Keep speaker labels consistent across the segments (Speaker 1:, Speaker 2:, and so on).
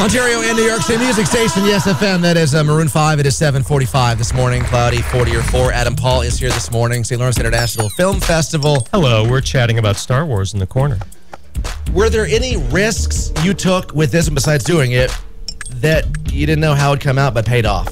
Speaker 1: Ontario and New York State music station, Yes FM. That is Maroon 5. It is 7:45 this morning. Cloudy, 40 or 4. Adam Paul is here this morning. St. Lawrence International Film Festival.
Speaker 2: Hello, we're chatting about Star Wars in the corner.
Speaker 1: Were there any risks you took with this one besides doing it that you didn't know how it would come out but paid off?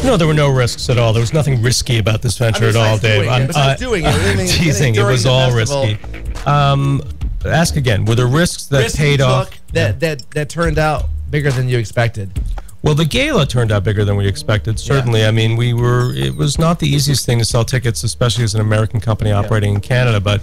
Speaker 2: No, there were no risks at all. There was nothing risky about this venture at all, Dave.
Speaker 1: Besides doing it.
Speaker 2: I'm teasing. It was all risky. Ask again. Were there risks that paid off?
Speaker 1: That turned out bigger than you expected?
Speaker 2: Well, the gala turned out bigger than we expected, certainly. Yeah. I mean, it was not the easiest thing to sell tickets, especially as an American company operating in Canada, but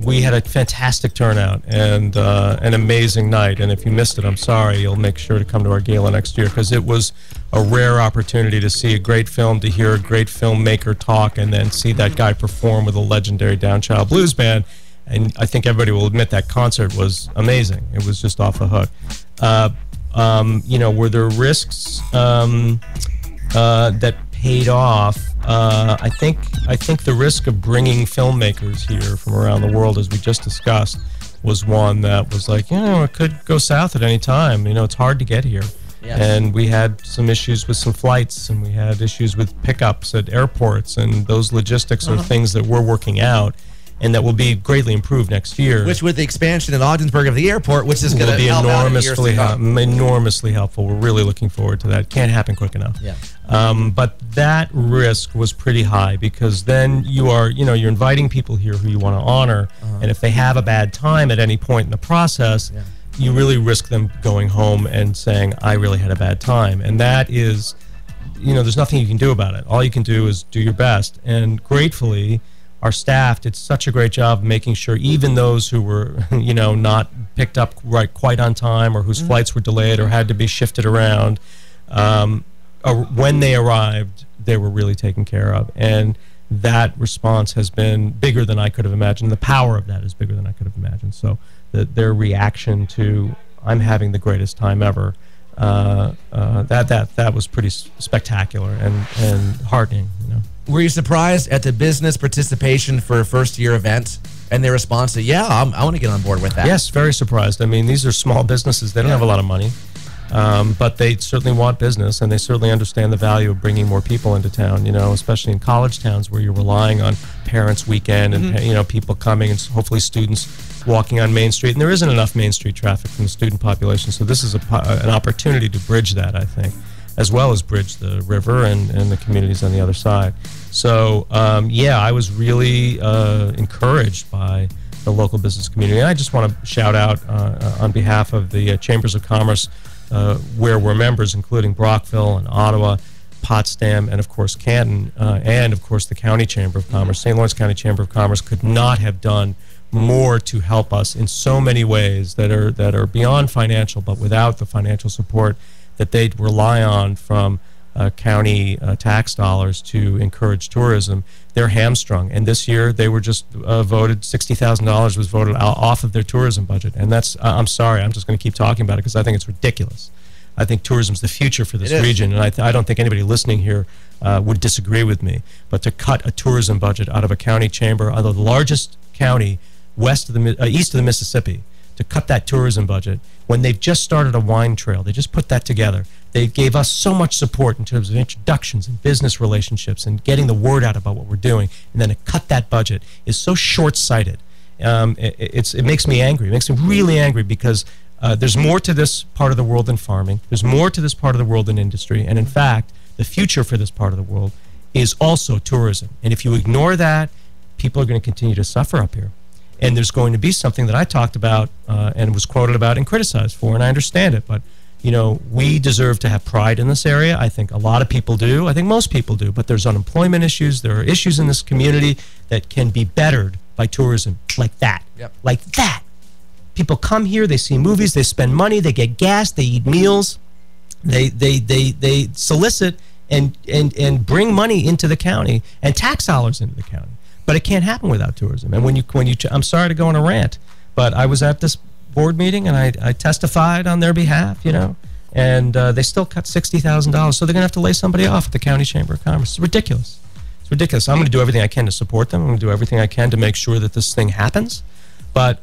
Speaker 2: we had a fantastic turnout and an amazing night. And if you missed it, I'm sorry. You'll make sure to come to our gala next year, because it was a rare opportunity to see a great film, to hear a great filmmaker talk, and then see that guy perform with a legendary Downchild Blues Band. And I think everybody will admit that concert was amazing. It was just off the hook. You know, were there risks that paid off? I think the risk of bringing filmmakers here from around the world, as we just discussed, was one that was like, you know, it could go south at any time. You know, it's hard to get here. Yes. And we had some issues with some flights, and we had issues with pickups at airports, and those logistics are things that we're working out, and that will be greatly improved next year. Which, with the expansion in Ogdensburg of the airport, which is going to be enormously helpful. We're really looking forward to that. Can't happen quick enough. Yeah. But that risk was pretty high, because then you're inviting people here who you want to honor, and if they have a bad time at any point in the process, you really risk them going home and saying, I really had a bad time. And that is, you know, there's nothing you can do about it. All you can do is do your best. And gratefully, our staff did such a great job of making sure even those who were, you know, not picked up quite on time, or whose flights were delayed or had to be shifted around, when they arrived, they were really taken care of. And that response has been bigger than I could have imagined. The power of that is bigger than I could have imagined. So their reaction to, I'm having the greatest time ever, that was pretty spectacular and heartening, you know. Were you surprised at the business participation for a first-year event and their response to, I want to get on board with that? Yes, very surprised. I mean, these are small businesses. They don't have a lot of money, but they certainly want business, and they certainly understand the value of bringing more people into town, you know, especially in college towns where you're relying on parents' weekend and, you know, people coming, and hopefully students walking on Main Street. And there isn't enough Main Street traffic from the student population, so this is an opportunity to bridge that, I think, as well as bridge the river and the communities on the other side. So, I was really encouraged by the local business community. And I just want to shout out on behalf of the Chambers of Commerce, where we're members, including Brockville and Ottawa, Potsdam, and of course Canton, and of course the County Chamber of Commerce. St. Lawrence County Chamber of Commerce could not have done more to help us in so many ways that are beyond financial, but without the financial support that they rely on from county tax dollars to encourage tourism, they're hamstrung. And this year they were just voted, $60,000 was voted off of their tourism budget. And that's, I'm sorry, I'm just going to keep talking about it because I think it's ridiculous. I think tourism's the future for this region, and I don't think anybody listening here would disagree with me. But to cut a tourism budget out of a county chamber, out of the largest county east of the Mississippi, to cut that tourism budget when they've just started a wine trail. They just put that together. They gave us so much support in terms of introductions and business relationships and getting the word out about what we're doing, and then to cut that budget is so short-sighted. It makes me angry. It makes me really angry, because there's more to this part of the world than farming. There's more to this part of the world than industry. And in fact, the future for this part of the world is also tourism. And if you ignore that, people are going to continue to suffer up here. And there's going to be something that I talked about and was quoted about and criticized for, and I understand it, but you know, we deserve to have pride in this area. I think a lot of people do. I think most people do. But there's unemployment issues. There are issues in this community that can be bettered by tourism, like that. Like that. People come here, they see movies, they spend money, they get gas, they eat meals, they solicit and bring money into the county and tax dollars into the county. But it can't happen without tourism. And when you I'm sorry to go on a rant, but I was at this board meeting and I testified on their behalf, you know, and they still cut $60,000, so they're going to have to lay somebody off at the County Chamber of Commerce. It's ridiculous. It's ridiculous. I'm going to do everything I can to support them. I'm going to do everything I can to make sure that this thing happens. But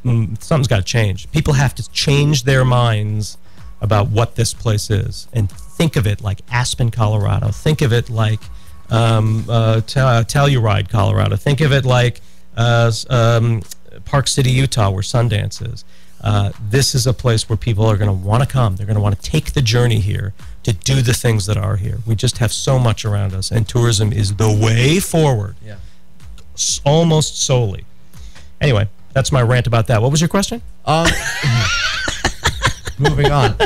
Speaker 2: something's got to change. People have to change their minds about what this place is and think of it like Aspen, Colorado. Think of it like Telluride, Colorado. Think of it like Park City, Utah, where Sundance is. This is a place where people are going to want to come. They're going to want to take the journey here to do the things that are here. We just have so much around us, and tourism is the way forward, almost solely. Anyway, that's my rant about that. What was your question?
Speaker 1: Moving on.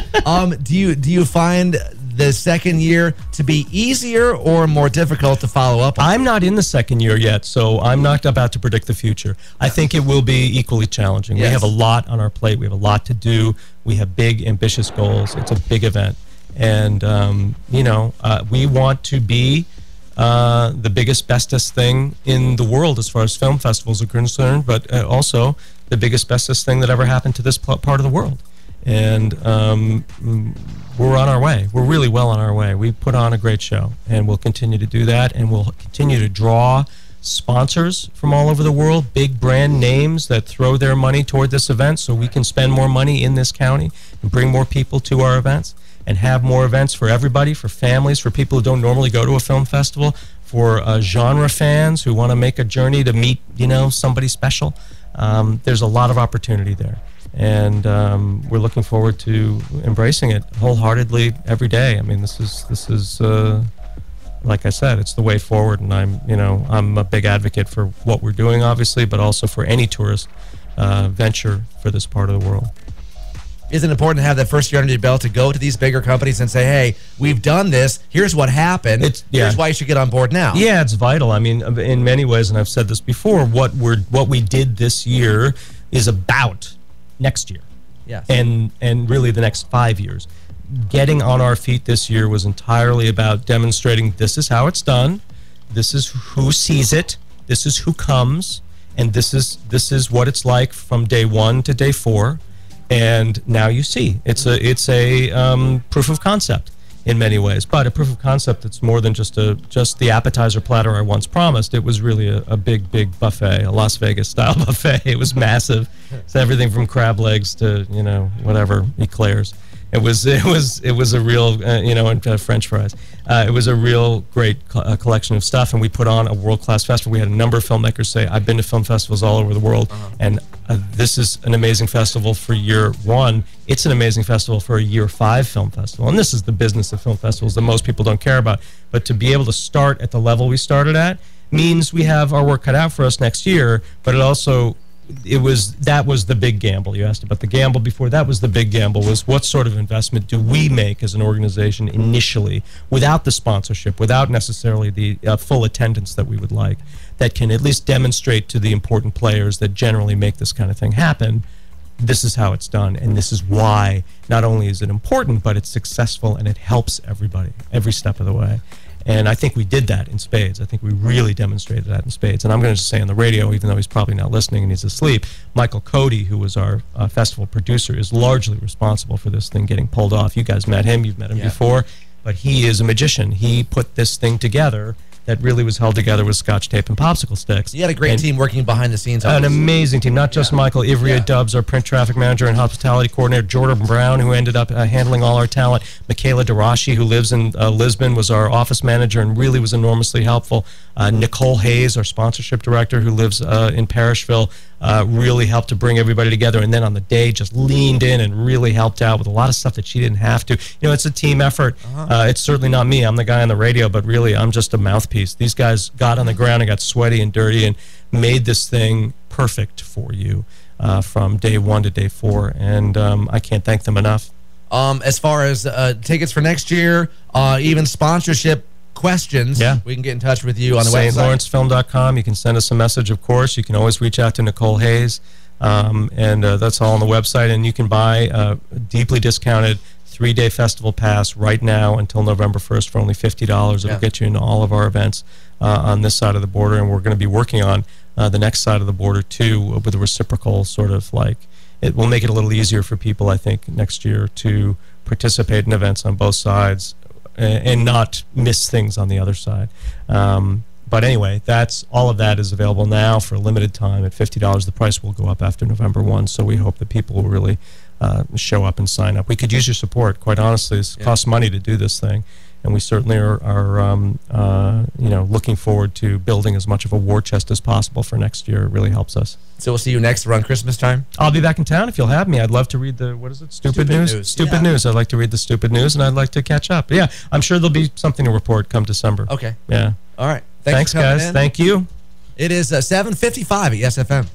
Speaker 1: Do you find the second year to be easier or more difficult to follow up on?
Speaker 2: I'm not in the second year yet, so I'm not about to predict the future. I think it will be equally challenging. We have a lot on our plate. We have a lot to do. We have big, ambitious goals. It's a big event. And, we want to be the biggest, bestest thing in the world as far as film festivals are concerned, but also the biggest, bestest thing that ever happened to this part of the world. And we're on our way. We're really well on our way. We put on a great show, and we'll continue to do that, and we'll continue to draw sponsors from all over the world, big brand names that throw their money toward this event so we can spend more money in this county and bring more people to our events and have more events for everybody, for families, for people who don't normally go to a film festival, for genre fans who want to make a journey to meet, somebody special. There's a lot of opportunity there. And we're looking forward to embracing it wholeheartedly every day. I mean, this is like I said, it's the way forward, and I'm a big advocate for what we're doing, obviously, but also for any tourist venture for this part of the world.
Speaker 1: Isn't it important to have that first year under your belt to go to these bigger companies and say, hey, we've done this, here's what happened, here's why you should get on board now?
Speaker 2: Yeah, it's vital. I mean, in many ways, and I've said this before, what we did this year is about next year.
Speaker 1: Yes.
Speaker 2: And really the next 5 years. Getting on our feet this year was entirely about demonstrating this is how it's done, this is who sees it, this is who comes, and this is what it's like from day 1 to day 4. And now you see, it's a proof of concept in many ways, but a proof of concept that's more than just the appetizer platter I once promised. It was really a big buffet, a Las Vegas style buffet. It was massive. It's everything from crab legs to whatever eclairs. It was a real and French fries. It was a real great collection of stuff, and we put on a world-class festival. We had a number of filmmakers say, I've been to film festivals all over the world, and this is an amazing festival for year 1. It's an amazing festival for a year 5 film festival, and this is the business of film festivals that most people don't care about. But to be able to start at the level we started at means we have our work cut out for us next year, but that was the big gamble. You asked about the gamble before. That was the big gamble, was what sort of investment do we make as an organization initially without the sponsorship, without necessarily the full attendance that we would like, that can at least demonstrate to the important players that generally make this kind of thing happen, this is how it's done, and this is why not only is it important, but it's successful and it helps everybody every step of the way. And I think we did that in spades. I think we really demonstrated that in spades. And I'm going to just say on the radio, even though he's probably not listening and he's asleep, Michael Cody, who was our festival producer, is largely responsible for this thing getting pulled off. You guys met him. You've met him before. But he is a magician. He put this thing together that really was held together with scotch tape and popsicle sticks.
Speaker 1: You had a great team working behind the scenes.
Speaker 2: An amazing team. Not just Michael. Ivrea Dubs, our print traffic manager and hospitality coordinator. Jordan Brown, who ended up handling all our talent. Michaela Darashi, who lives in Lisbon, was our office manager and really was enormously helpful. Nicole Hayes, our sponsorship director, who lives in Parishville, really helped to bring everybody together, and then on the day just leaned in and really helped out with a lot of stuff that she didn't have to. It's a team effort. It's certainly not me. I'm the guy on the radio, but really I'm just a mouthpiece. These guys got on the ground and got sweaty and dirty and made this thing perfect for you from day 1 to day 4, and I can't thank them enough.
Speaker 1: As far as tickets for next year, even sponsorship questions, we can get in touch with you on the website.
Speaker 2: StLawrencefilm.com. You can send us a message, of course. You can always reach out to Nicole Hayes, and that's all on the website. And you can buy a deeply discounted 3-day festival pass right now until November 1st for only $50. It'll get you into all of our events on this side of the border, and we're going to be working on the next side of the border, too, with a reciprocal sort of like, it will make it a little easier for people, I think, next year to participate in events on both sides and not miss things on the other side. But anyway, all of that is available now for a limited time at $50. The price will go up after November 1, so we hope that people will really show up and sign up. We could use your support, quite honestly. It costs money to do this thing, and we certainly are looking forward to building as much of a war chest as possible for next year. It really helps us.
Speaker 1: So we'll see you next around Christmas time?
Speaker 2: I'll be back in town if you'll have me. I'd love to read the, what is it, Stupid News? Stupid News. I'd like to read the Stupid News, and I'd like to catch up. Yeah, I'm sure there'll be something to report come December.
Speaker 1: Okay.
Speaker 2: Yeah.
Speaker 1: All right.
Speaker 2: Thanks guys. Thank you.
Speaker 1: It is 7:55 at Yes FM.